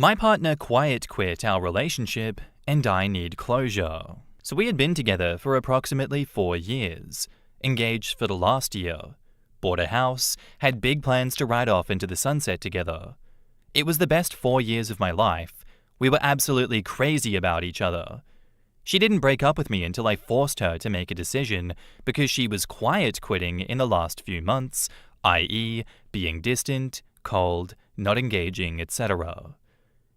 My partner quiet quit our relationship and I need closure. So we had been together for approximately 4 years, engaged for the last year, bought a house, had big plans to ride off into the sunset together. It was the best 4 years of my life. We were absolutely crazy about each other. She didn't break up with me until I forced her to make a decision because she was quiet quitting in the last few months, i.e. being distant, cold, not engaging, etc.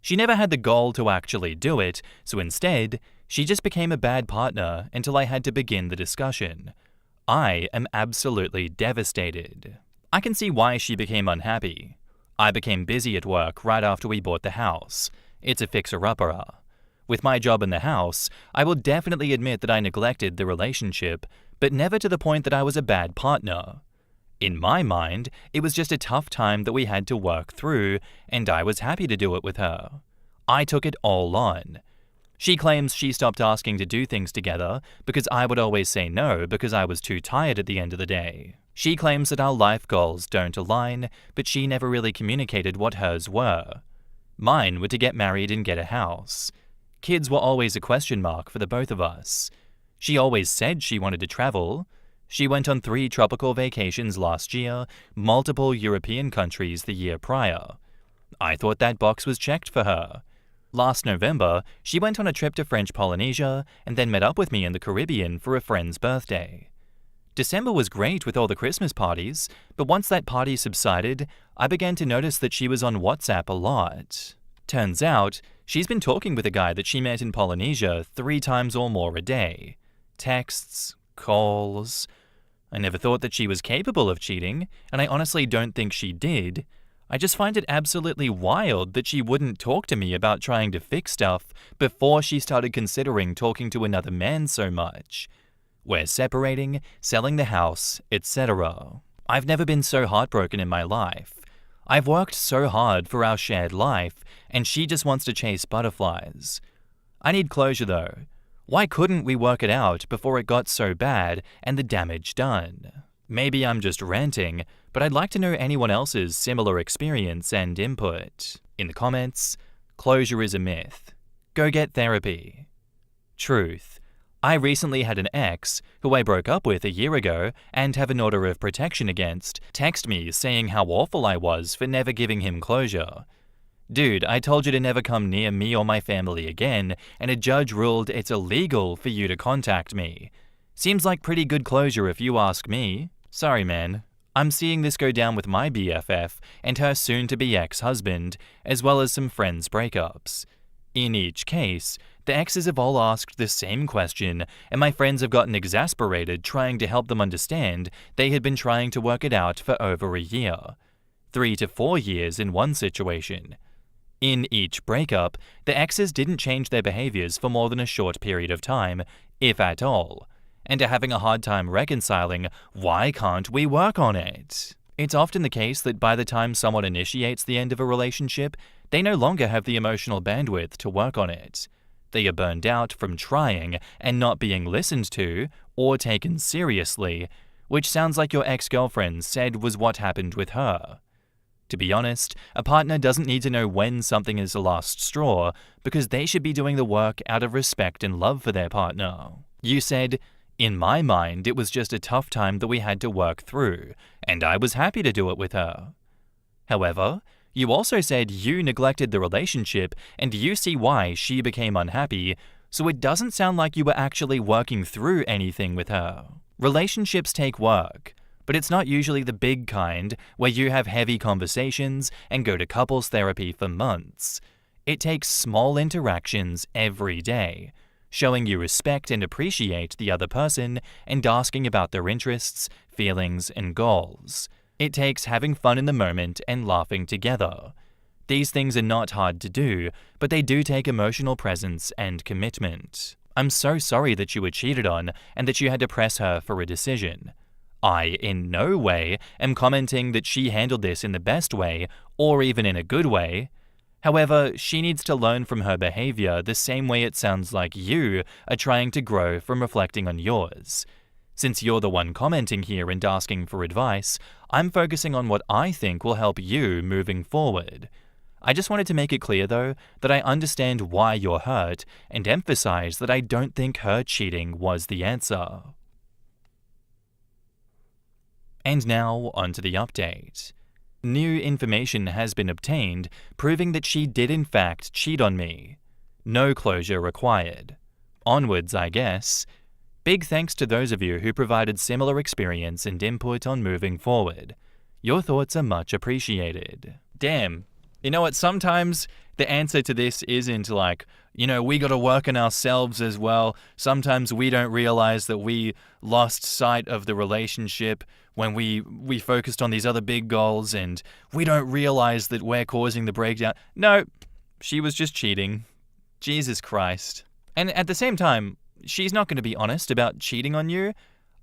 She never had the goal to actually do it, so instead, she just became a bad partner until I had to begin the discussion. I am absolutely devastated. I can see why she became unhappy. I became busy at work right after we bought the house. It's a fixer-upper. With my job in the house, I will definitely admit that I neglected the relationship, but never to the point that I was a bad partner. In my mind, it was just a tough time that we had to work through, and I was happy to do it with her. I took it all on. She claims she stopped asking to do things together because I would always say no because I was too tired at the end of the day. She claims that our life goals don't align, but she never really communicated what hers were. Mine were to get married and get a house. Kids were always a question mark for the both of us. She always said she wanted to travel. She went on 3 tropical vacations last year, multiple European countries the year prior. I thought that box was checked for her. Last November, she went on a trip to French Polynesia and then met up with me in the Caribbean for a friend's birthday. December was great with all the Christmas parties, but once that party subsided, I began to notice that she was on WhatsApp a lot. Turns out, she's been talking with a guy that she met in Polynesia 3 times or more a day. Texts, calls. I never thought that she was capable of cheating, and I honestly don't think she did. I just find it absolutely wild that she wouldn't talk to me about trying to fix stuff before she started considering talking to another man so much. We're separating, selling the house, etc. I've never been so heartbroken in my life. I've worked so hard for our shared life, and she just wants to chase butterflies. I need closure though. Why couldn't we work it out before it got so bad and the damage done? Maybe I'm just ranting, but I'd like to know anyone else's similar experience and input. In the comments, closure is a myth. Go get therapy. Truth. I recently had an ex, who I broke up with a year ago and have an order of protection against, text me saying how awful I was for never giving him closure. Dude, I told you to never come near me or my family again, and a judge ruled it's illegal for you to contact me. Seems like pretty good closure if you ask me. Sorry, man. I'm seeing this go down with my BFF and her soon-to-be ex-husband, as well as some friends' breakups. In each case, the exes have all asked the same question, and my friends have gotten exasperated trying to help them understand they had been trying to work it out for over a year. 3 to 4 years in one situation. In each breakup, the exes didn't change their behaviors for more than a short period of time, if at all, and are having a hard time reconciling why can't we work on it. It's often the case that by the time someone initiates the end of a relationship, they no longer have the emotional bandwidth to work on it. They are burned out from trying and not being listened to or taken seriously, which sounds like your ex-girlfriend said was what happened with her. To be honest, a partner doesn't need to know when something is the last straw because they should be doing the work out of respect and love for their partner. You said, "In my mind, it was just a tough time that we had to work through, and I was happy to do it with her." However, you also said you neglected the relationship and you see why she became unhappy, so it doesn't sound like you were actually working through anything with her. Relationships take work, but it's not usually the big kind where you have heavy conversations and go to couples therapy for months. It takes small interactions every day, showing you respect and appreciate the other person and asking about their interests, feelings, and goals. It takes having fun in the moment and laughing together. These things are not hard to do, but they do take emotional presence and commitment. I'm so sorry that you were cheated on and that you had to press her for a decision. I, in no way, am commenting that she handled this in the best way or even in a good way. However, she needs to learn from her behavior the same way it sounds like you are trying to grow from reflecting on yours. Since you're the one commenting here and asking for advice, I'm focusing on what I think will help you moving forward. I just wanted to make it clear, though, that I understand why you're hurt and emphasize that I don't think her cheating was the answer. And now, onto the update. New information has been obtained proving that she did in fact cheat on me. No closure required. Onwards, I guess. Big thanks to those of you who provided similar experience and input on moving forward. Your thoughts are much appreciated. Damn. You know what? Sometimes the answer to this isn't like, we gotta work on ourselves as well. Sometimes we don't realize that we lost sight of the relationship when we focused on these other big goals, and we don't realize that we're causing the breakdown. No, she was just cheating. Jesus Christ. And at the same time, she's not going to be honest about cheating on you.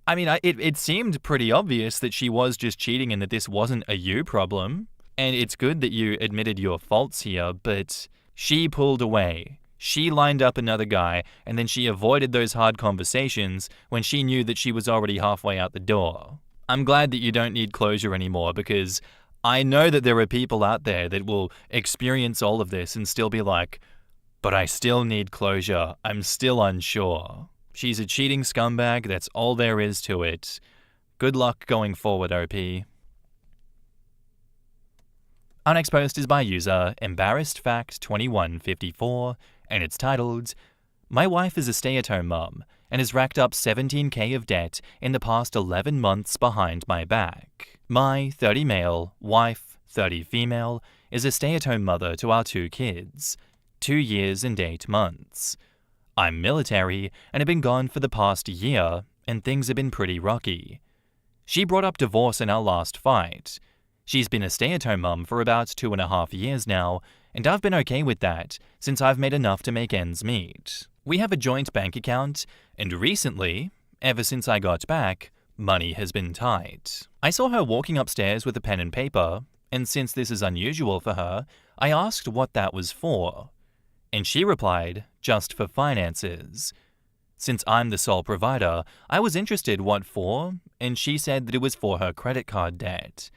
I mean, it seemed pretty obvious that she was just cheating and that this wasn't a you problem. And it's good that you admitted your faults here, but she pulled away. She lined up another guy, and then she avoided those hard conversations when she knew that she was already halfway out the door. I'm glad that you don't need closure anymore, because I know that there are people out there that will experience all of this and still be like, but I still need closure. I'm still unsure. She's a cheating scumbag. That's all there is to it. Good luck going forward, OP. Our next post is by user EmbarrassedFact2154, and it's titled, My wife is a stay-at-home mum and has racked up $17,000 of debt in the past 11 months behind my back. My 30 male, wife, 30 female, is a stay-at-home mother to our 2 kids, 2 years and 8 months. I'm military and have been gone for the past year, and things have been pretty rocky. She brought up divorce in our last fight. She's been a stay-at-home mum for about 2.5 years now, and I've been okay with that since I've made enough to make ends meet. We have a joint bank account, and recently, ever since I got back, money has been tight. I saw her walking upstairs with a pen and paper, and since this is unusual for her, I asked what that was for. And she replied, just for finances. Since I'm the sole provider, I was interested what for, and she said that it was for her credit card debt.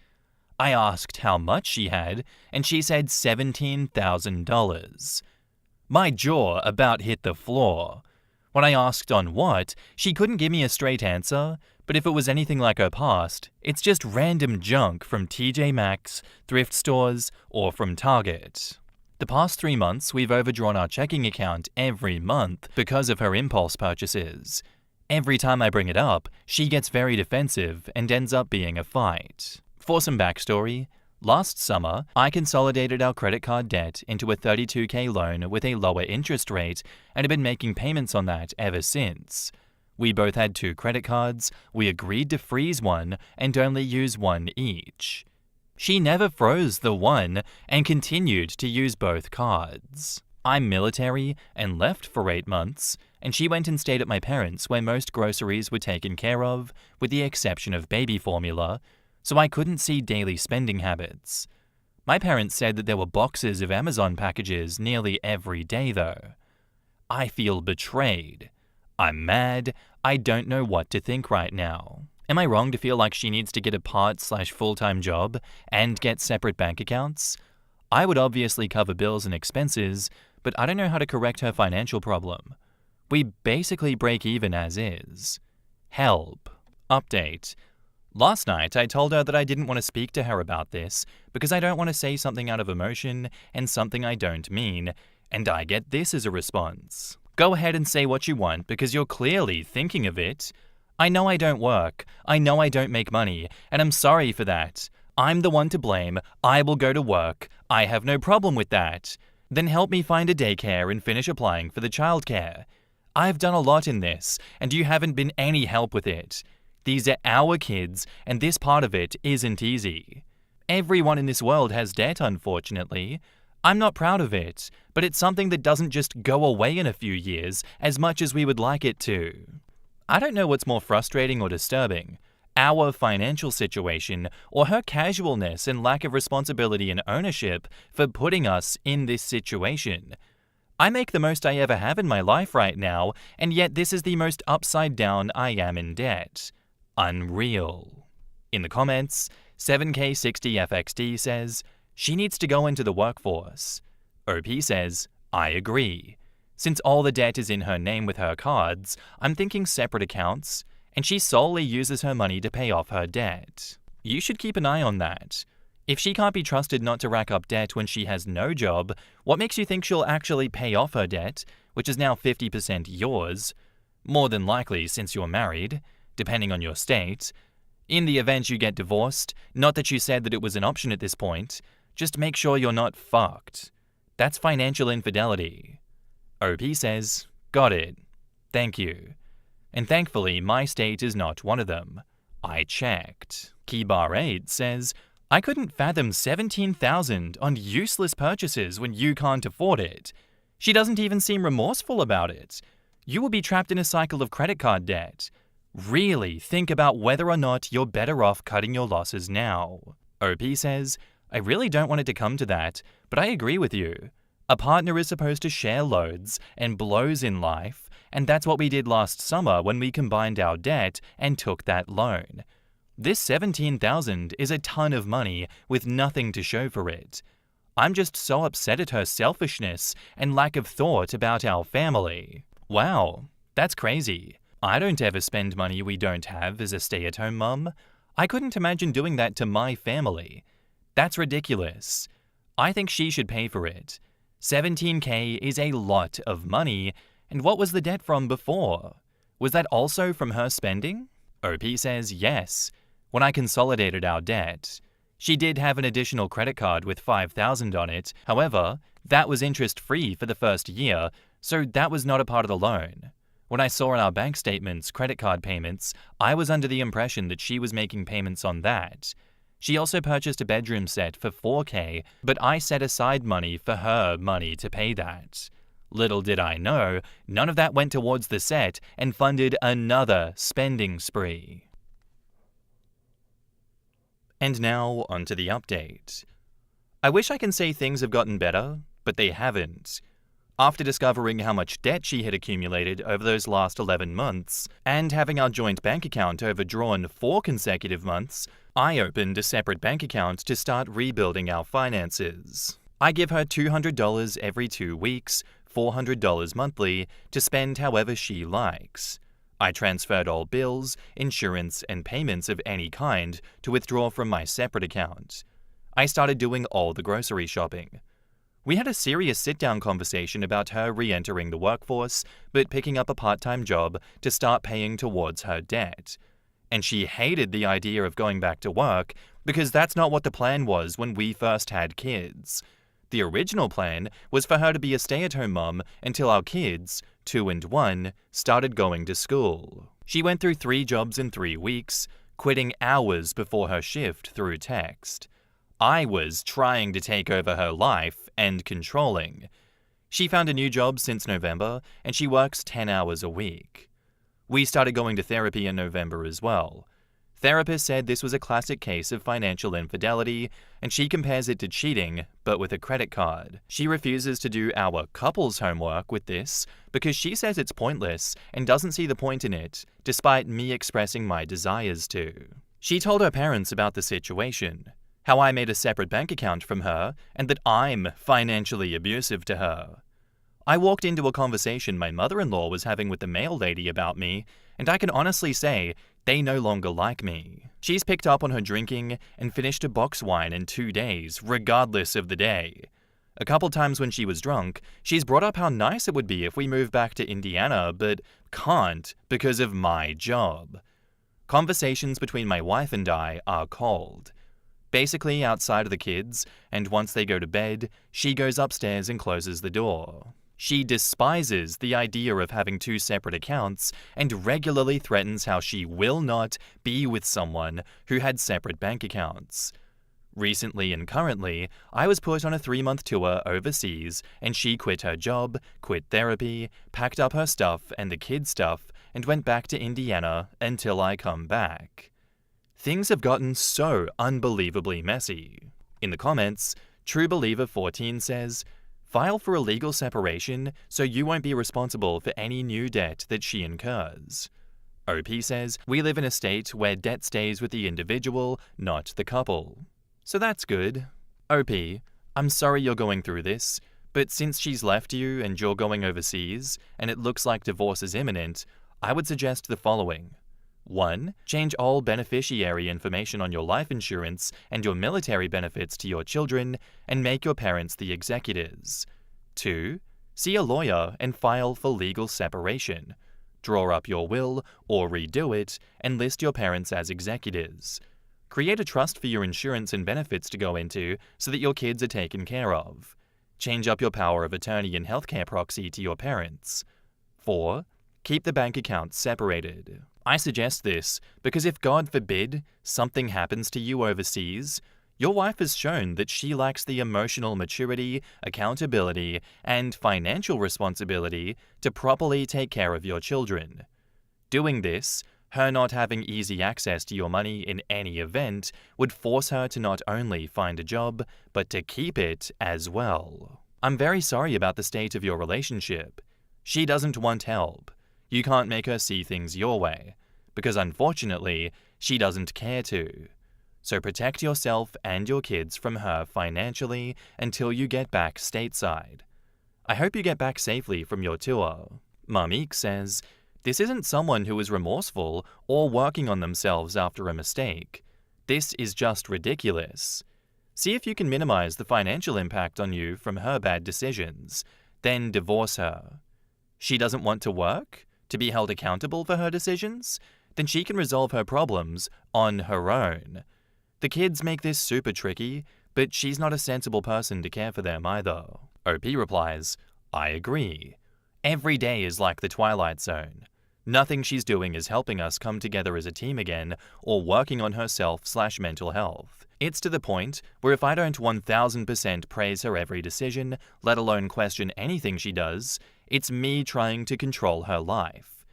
I asked how much she had, and she said $17,000. My jaw about hit the floor. When I asked on what, she couldn't give me a straight answer, but if it was anything like her past, it's just random junk from TJ Maxx, thrift stores, or from Target. The past 3 months, we've overdrawn our checking account every month because of her impulse purchases. Every time I bring it up, she gets very defensive and ends up being a fight. For some backstory, last summer, I consolidated our credit card debt into a $32,000 loan with a lower interest rate and have been making payments on that ever since. We both had 2 credit cards, we agreed to freeze one and only use one each. She never froze the one and continued to use both cards. I'm military and left for 8 months, and she went and stayed at my parents' where most groceries were taken care of, with the exception of baby formula, so I couldn't see daily spending habits. My parents said that there were boxes of Amazon packages nearly every day though. I feel betrayed. I'm mad. I don't know what to think right now. Am I wrong to feel like she needs to get a part/full-time job and get separate bank accounts? I would obviously cover bills and expenses, but I don't know how to correct her financial problem. We basically break even as is. Help. Update. Last night, I told her that I didn't want to speak to her about this because I don't want to say something out of emotion and something I don't mean, and I get this as a response. Go ahead and say what you want because you're clearly thinking of it. I know I don't work, I know I don't make money, and I'm sorry for that. I'm the one to blame, I will go to work, I have no problem with that. Then help me find a daycare and finish applying for the childcare. I've done a lot in this, and you haven't been any help with it. These are our kids, and this part of it isn't easy. Everyone in this world has debt, unfortunately. I'm not proud of it, but it's something that doesn't just go away in a few years as much as we would like it to. I don't know what's more frustrating or disturbing, our financial situation or her casualness and lack of responsibility and ownership for putting us in this situation. I make the most I ever have in my life right now, and yet this is the most upside down I am in debt. Unreal. In the comments, 7K60FXD says, She needs to go into the workforce. OP says, I agree. Since all the debt is in her name with her cards, I'm thinking separate accounts, and she solely uses her money to pay off her debt. You should keep an eye on that. If she can't be trusted not to rack up debt when she has no job, what makes you think she'll actually pay off her debt, which is now 50% yours? More than likely since you're married, depending on your state. In the event you get divorced, not that you said that it was an option at this point, just make sure you're not fucked. That's financial infidelity. OP says, got it. Thank you. And thankfully, my state is not one of them. I checked. Keybar 8 says, I couldn't fathom $17,000 on useless purchases when you can't afford it. She doesn't even seem remorseful about it. You will be trapped in a cycle of credit card debt. Really think about whether or not you're better off cutting your losses now. OP says, I really don't want it to come to that, but I agree with you. A partner is supposed to share loads and blows in life, and that's what we did last summer when we combined our debt and took that loan. This $17,000 is a ton of money with nothing to show for it. I'm just so upset at her selfishness and lack of thought about our family. Wow, that's crazy. I don't ever spend money we don't have as a stay-at-home mum. I couldn't imagine doing that to my family. That's ridiculous. I think she should pay for it. $17K is a lot of money, and what was the debt from before? Was that also from her spending? OP says yes. When I consolidated our debt, she did have an additional credit card with $5,000 on it. However, that was interest-free for the first year, so that was not a part of the loan. When I saw in our bank statements credit card payments, I was under the impression that she was making payments on that. She also purchased a bedroom set for $4K, but I set aside money for her money to pay that. Little did I know, none of that went towards the set and funded another spending spree. And now, onto the update. I wish I can say things have gotten better, but they haven't. After discovering how much debt she had accumulated over those last 11 months, and having our joint bank account overdrawn 4 consecutive months, I opened a separate bank account to start rebuilding our finances. I give her $200 every 2 weeks, $400 monthly, to spend however she likes. I transferred all bills, insurance, and payments of any kind to withdraw from my separate account. I started doing all the grocery shopping. We had a serious sit-down conversation about her re-entering the workforce, but picking up a part-time job to start paying towards her debt. And she hated the idea of going back to work because that's not what the plan was when we first had kids. The original plan was for her to be a stay-at-home mom until our kids, 2 and 1, started going to school. She went through 3 jobs in 3 weeks, quitting hours before her shift through text. I was trying to take over her life and controlling. She found a new job since November, and she works 10 hours a week. We started going to therapy in November as well. Therapist said this was a classic case of financial infidelity, and she compares it to cheating, but with a credit card. She refuses to do our couple's homework with this because she says it's pointless and doesn't see the point in it, despite me expressing my desires to. She told her parents about the situation, how I made a separate bank account from her, and that I'm financially abusive to her. I walked into a conversation my mother-in-law was having with the mail lady about me, and I can honestly say they no longer like me. She's picked up on her drinking and finished a box wine in 2 days, regardless of the day. A couple times when she was drunk, she's brought up how nice it would be if we moved back to Indiana, but can't because of my job. Conversations between my wife and I are cold. Basically outside of the kids, and once they go to bed, she goes upstairs and closes the door. She despises the idea of having 2 separate accounts and regularly threatens how she will not be with someone who had separate bank accounts. Recently and currently, I was put on a 3-month tour overseas and she quit her job, quit therapy, packed up her stuff and the kids' stuff, and went back to Indiana until I come back. Things have gotten so unbelievably messy. In the comments, True Believer 14 says, file for a legal separation so you won't be responsible for any new debt that she incurs. OP says, we live in a state where debt stays with the individual, not the couple. So that's good. OP, I'm sorry you're going through this, but since she's left you and you're going overseas, and it looks like divorce is imminent, I would suggest the following. 1. Change all beneficiary information on your life insurance and your military benefits to your children, and make your parents the executors. 2. See a lawyer and file for legal separation. Draw up your will, or redo it, and list your parents as executors. Create a trust for your insurance and benefits to go into so that your kids are taken care of. Change up your power of attorney and healthcare proxy to your parents. 4. Keep the bank accounts separated. I suggest this because if, God forbid, something happens to you overseas, your wife has shown that she lacks the emotional maturity, accountability, and financial responsibility to properly take care of your children. Doing this, her not having easy access to your money in any event, would force her to not only find a job, but to keep it as well. I'm very sorry about the state of your relationship. She doesn't want help. You can't make her see things your way, because unfortunately, she doesn't care to. So protect yourself and your kids from her financially until you get back stateside. I hope you get back safely from your tour. Marmik says, this isn't someone who is remorseful or working on themselves after a mistake. This is just ridiculous. See if you can minimize the financial impact on you from her bad decisions, then divorce her. She doesn't want to work? To be held accountable for her decisions? Then she can resolve her problems on her own. The kids make this super tricky, but she's not a sensible person to care for them either. OP replies, I agree. Every day is like the Twilight Zone. Nothing she's doing is helping us come together as a team again or working on herself/mental health. It's to the point where if I don't 1000% praise her every decision, let alone question anything she does, it's me trying to control her life.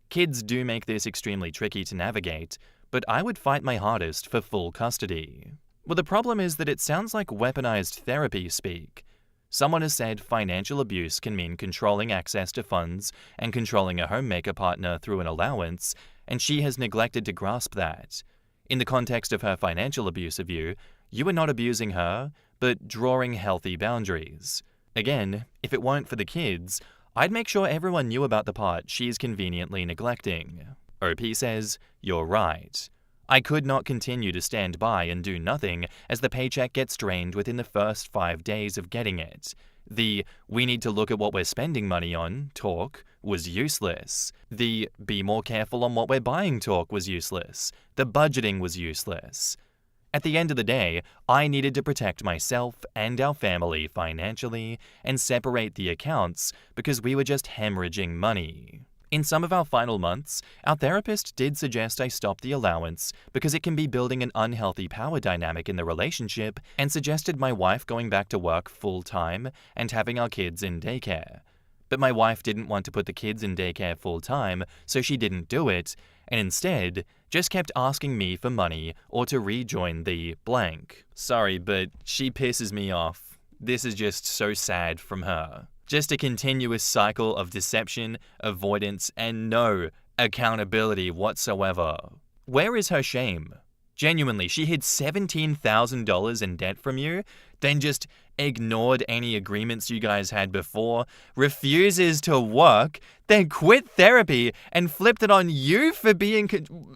Kids do make this extremely tricky to navigate, but I would fight my hardest for full custody. Well, the problem is that it sounds like weaponized therapy speak. Someone has said financial abuse can mean controlling access to funds and controlling a homemaker partner through an allowance, and she has neglected to grasp that. In the context of her financial abuse of you, you are not abusing her, but drawing healthy boundaries. Again, if it weren't for the kids, I'd make sure everyone knew about the part she's conveniently neglecting. OP says, you're right. I could not continue to stand by and do nothing as the paycheck gets drained within the first 5 days of getting it. The "we need to look at what we're spending money on" talk was useless. The "be more careful on what we're buying" talk was useless. The budgeting was useless. At the end of the day, I needed to protect myself and our family financially and separate the accounts because we were just hemorrhaging money. In some of our final months, our therapist did suggest I stop the allowance because it can be building an unhealthy power dynamic in the relationship, and suggested my wife going back to work full-time and having our kids in daycare. But my wife didn't want to put the kids in daycare full-time, so she didn't do it, and instead just kept asking me for money or to rejoin the blank. Sorry, but she pisses me off. This is just so sad from her. Just a continuous cycle of deception, avoidance, and no accountability whatsoever. Where is her shame? Genuinely, she hid $17,000 in debt from you, then just ignored any agreements you guys had before, refuses to work, then quit therapy and flipped it on you for being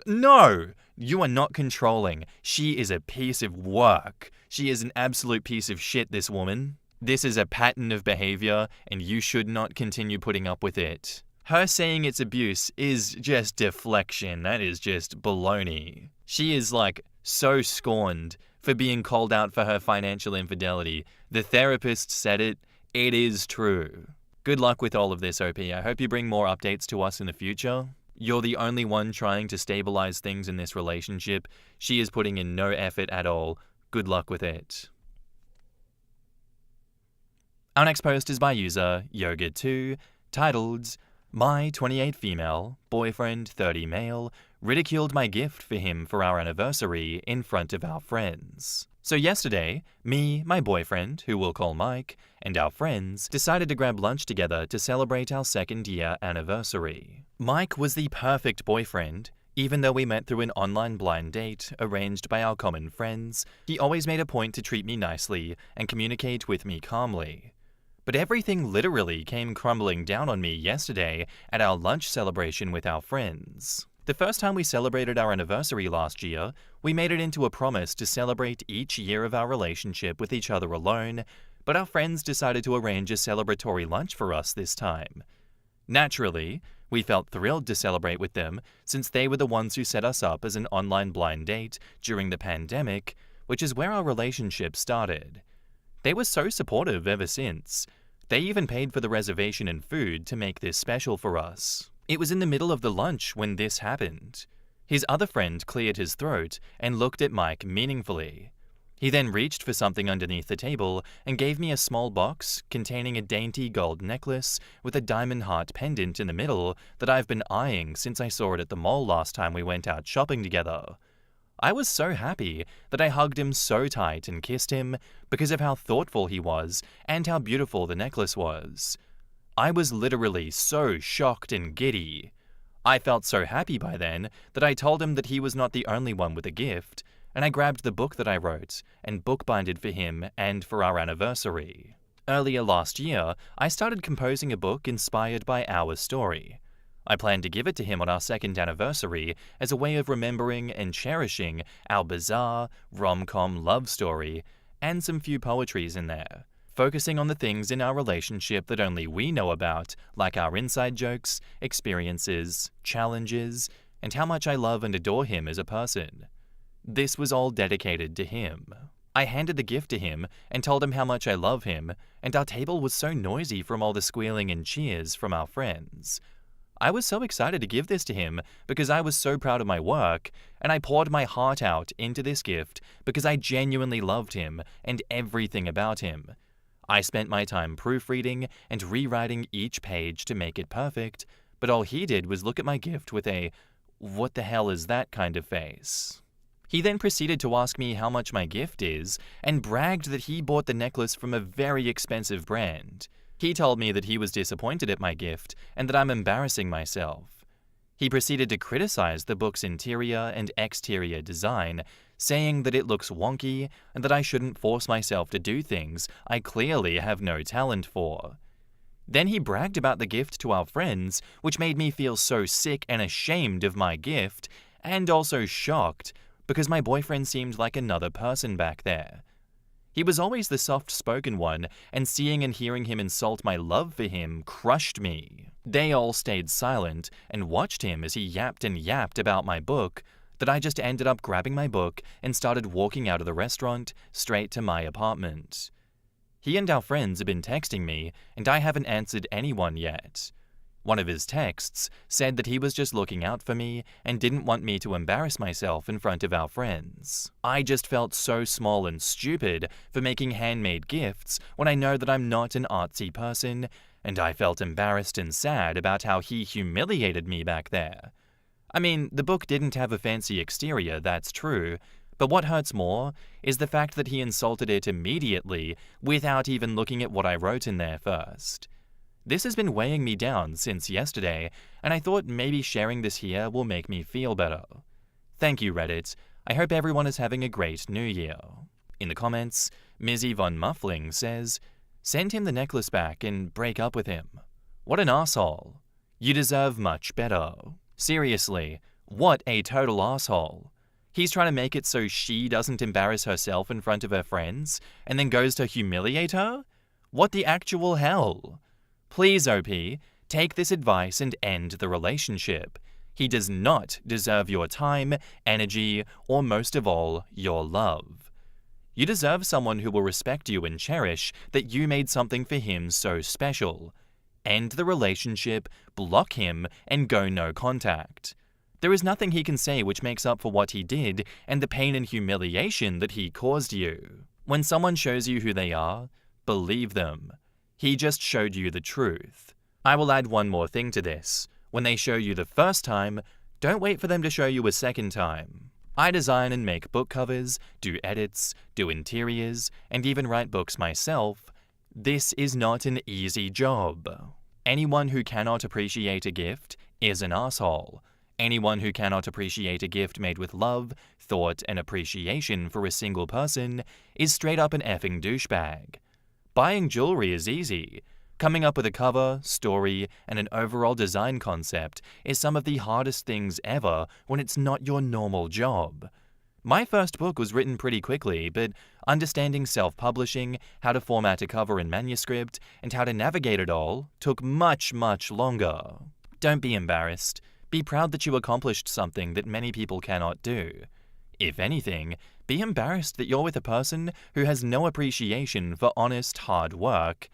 No! You are not controlling. She is a piece of work. She is an absolute piece of shit, this woman. This is a pattern of behavior, and you should not continue putting up with it. Her saying it's abuse is just deflection. That is just baloney. She is so scorned for being called out for her financial infidelity. The therapist said it. It is true. Good luck with all of this, OP. I hope you bring more updates to us in the future. You're the only one trying to stabilize things in this relationship. She is putting in no effort at all. Good luck with it. Our next post is by user Yoga2, titled, My 28 female, boyfriend 30 male, ridiculed my gift for him for our anniversary in front of our friends. So yesterday, me, my boyfriend, who we'll call Mike, and our friends decided to grab lunch together to celebrate our 2nd year anniversary. Mike was the perfect boyfriend, Even though we met through an online blind date arranged by our common friends, he always made a point to treat me nicely and communicate with me calmly. But everything literally came crumbling down on me yesterday at our lunch celebration with our friends. The first time we celebrated our anniversary last year, we made it into a promise to celebrate each year of our relationship with each other alone, but our friends decided to arrange a celebratory lunch for us this time. Naturally, we felt thrilled to celebrate with them since they were the ones who set us up as an online blind date during the pandemic, which is where our relationship started. They were so supportive ever since. They even paid for the reservation and food to make this special for us. It was in the middle of the lunch when this happened. His other friend cleared his throat and looked at Mike meaningfully. He then reached for something underneath the table and gave me a small box containing a dainty gold necklace with a diamond heart pendant in the middle that I've been eyeing since I saw it at the mall last time we went out shopping together. I was so happy that I hugged him so tight and kissed him because of how thoughtful he was and how beautiful the necklace was. I was literally so shocked and giddy. I felt so happy by then that I told him that he was not the only one with a gift, and I grabbed the book that I wrote and bookbinded for him and for our anniversary. Earlier last year, I started composing a book inspired by our story. I planned to give it to him on our second anniversary as a way of remembering and cherishing our bizarre, rom-com love story, and some few poetries in there, focusing on the things in our relationship that only we know about, like our inside jokes, experiences, challenges, and how much I love and adore him as a person. This was all dedicated to him. I handed the gift to him and told him how much I love him, and our table was so noisy from all the squealing and cheers from our friends. I was so excited to give this to him because I was so proud of my work, and I poured my heart out into this gift because I genuinely loved him and everything about him. I spent my time proofreading and rewriting each page to make it perfect, but all he did was look at my gift with a "what the hell is that" kind of face. He then proceeded to ask me how much my gift is and bragged that he bought the necklace from a very expensive brand. He told me that he was disappointed at my gift and that I'm embarrassing myself. He proceeded to criticize the book's interior and exterior design, saying that it looks wonky and that I shouldn't force myself to do things I clearly have no talent for. Then he bragged about the gift to our friends, which made me feel so sick and ashamed of my gift, and also shocked, because my boyfriend seemed like another person back there. He was always the soft-spoken one, and seeing and hearing him insult my love for him crushed me. They all stayed silent and watched him as he yapped and yapped about my book, that I just ended up grabbing my book and started walking out of the restaurant straight to my apartment. He and our friends have been texting me, and I haven't answered anyone yet. One of his texts said that he was just looking out for me and didn't want me to embarrass myself in front of our friends. I just felt so small and stupid for making handmade gifts when I know that I'm not an artsy person, and I felt embarrassed and sad about how he humiliated me back there. I mean, the book didn't have a fancy exterior, that's true, but what hurts more is the fact that he insulted it immediately without even looking at what I wrote in there first. This has been weighing me down since yesterday, and I thought maybe sharing this here will make me feel better. Thank you, Reddit. I hope everyone is having a great new year. In the comments, Mizzy Von Muffling says, "Send him the necklace back and break up with him. What an asshole. You deserve much better." Seriously, what a total asshole. He's trying to make it so she doesn't embarrass herself in front of her friends, and then goes to humiliate her? What the actual hell? Please, OP, take this advice and end the relationship. He does not deserve your time, energy, or most of all, your love. You deserve someone who will respect you and cherish that you made something for him so special. End the relationship, block him, and go no contact. There is nothing he can say which makes up for what he did and the pain and humiliation that he caused you. When someone shows you who they are, believe them. He just showed you the truth. I will add one more thing to this. When they show you the first time, don't wait for them to show you a second time. I design and make book covers, do edits, do interiors, and even write books myself. This is not an easy job. Anyone who cannot appreciate a gift is an asshole, Anyone who cannot appreciate a gift made with love, thought, and appreciation for a single person is straight up an effing douchebag. Buying jewelry is easy. Coming up with a cover, story, and an overall design concept is some of the hardest things ever when it's not your normal job. My first book was written pretty quickly, but understanding self-publishing, how to format a cover and manuscript, and how to navigate it all took much, much longer. Don't be embarrassed. Be proud that you accomplished something that many people cannot do. If anything, be embarrassed that you're with a person who has no appreciation for honest, hard work,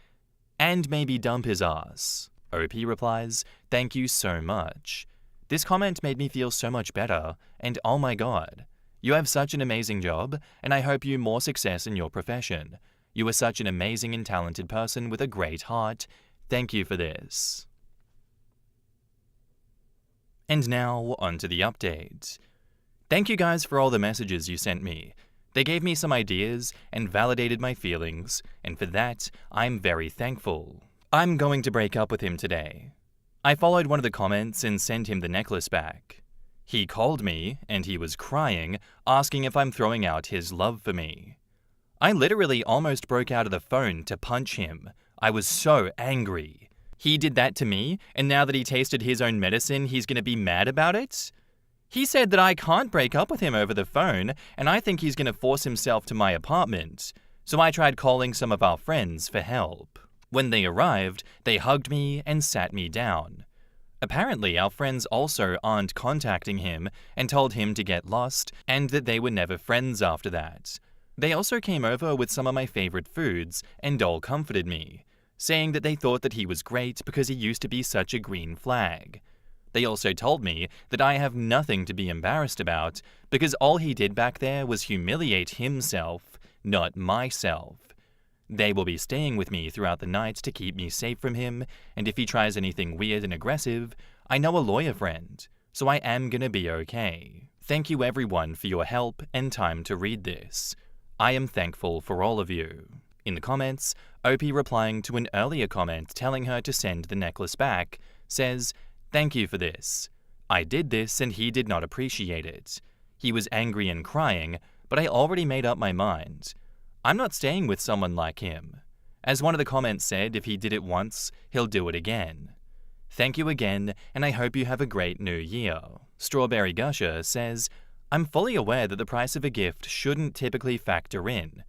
and maybe dump his ass. OP replies, "Thank you so much. This comment made me feel so much better, and oh my god. You have such an amazing job, and I hope you more success in your profession. You are such an amazing and talented person with a great heart. Thank you for this." And now, on to the update. Thank you guys for all the messages you sent me. They gave me some ideas and validated my feelings, and for that, I'm very thankful. I'm going to break up with him today. I followed one of the comments and sent him the necklace back. He called me, and he was crying, asking if I'm throwing out his love for me. I literally almost broke out of the phone to punch him. I was so angry. He did that to me, and now that he tasted his own medicine, he's gonna be mad about it? He said that I can't break up with him over the phone, and I think he's gonna force himself to my apartment. So I tried calling some of our friends for help. When they arrived, they hugged me and sat me down. Apparently, our friends also aren't contacting him and told him to get lost and that they were never friends after that. They also came over with some of my favorite foods and all comforted me, saying that they thought that he was great because he used to be such a green flag. They also told me that I have nothing to be embarrassed about because all he did back there was humiliate himself, not myself. They will be staying with me throughout the night to keep me safe from him, and if he tries anything weird and aggressive, I know a lawyer friend, so I am gonna be okay. Thank you everyone for your help and time to read this. I am thankful for all of you. In the comments, OP replying to an earlier comment telling her to send the necklace back, says, "Thank you for this. I did this and he did not appreciate it. He was angry and crying, but I already made up my mind. I'm not staying with someone like him. As one of the comments said, if he did it once, he'll do it again. Thank you again, and I hope you have a great new year." Strawberry Gusher says, "I'm fully aware that the price of a gift shouldn't typically factor in.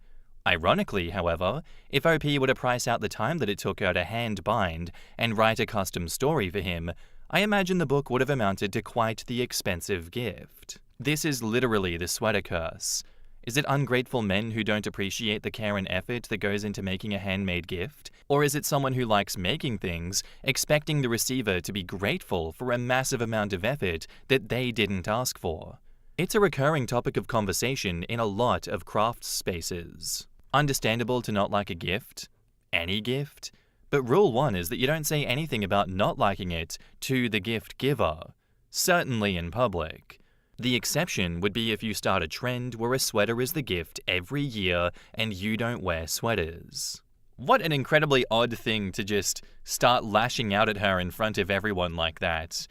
Ironically, however, if OP were to price out the time that it took her to hand bind and write a custom story for him, I imagine the book would have amounted to quite the expensive gift. This is literally the sweater curse. Is it ungrateful men who don't appreciate the care and effort that goes into making a handmade gift? Or is it someone who likes making things, expecting the receiver to be grateful for a massive amount of effort that they didn't ask for? It's a recurring topic of conversation in a lot of craft spaces. Understandable to not like a gift, any gift, but rule 1 is that you don't say anything about not liking it to the gift giver, certainly in public. The exception would be if you start a trend where a sweater is the gift every year and you don't wear sweaters. What an incredibly odd thing to just start lashing out at her in front of everyone like that.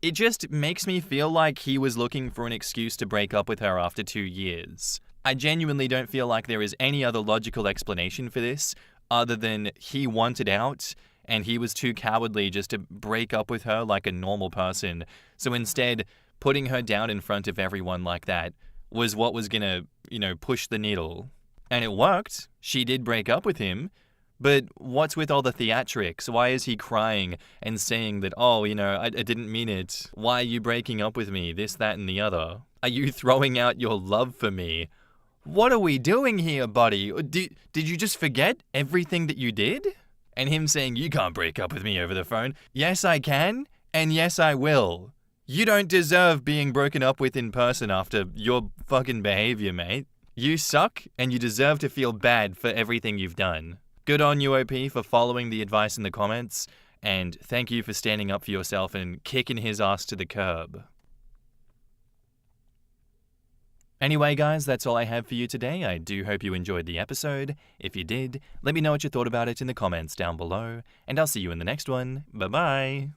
It just makes me feel like he was looking for an excuse to break up with her after 2 years. I genuinely don't feel like there is any other logical explanation for this other than he wanted out and he was too cowardly just to break up with her like a normal person. So instead, putting her down in front of everyone like that was what was gonna, push the needle. And it worked. She did break up with him. But what's with all the theatrics? Why is he crying and saying that, I didn't mean it. Why are you breaking up with me? This, that, and the other. Are you throwing out your love for me? What are we doing here, buddy? Did you just forget everything that you did? And him saying, you can't break up with me over the phone. Yes, I can. And yes, I will. You don't deserve being broken up with in person after your fucking behavior, mate. You suck, and you deserve to feel bad for everything you've done. Good on you, OP, for following the advice in the comments, and thank you for standing up for yourself and kicking his ass to the curb. Anyway, guys, that's all I have for you today. I do hope you enjoyed the episode. If you did, let me know what you thought about it in the comments down below, and I'll see you in the next one. Bye-bye!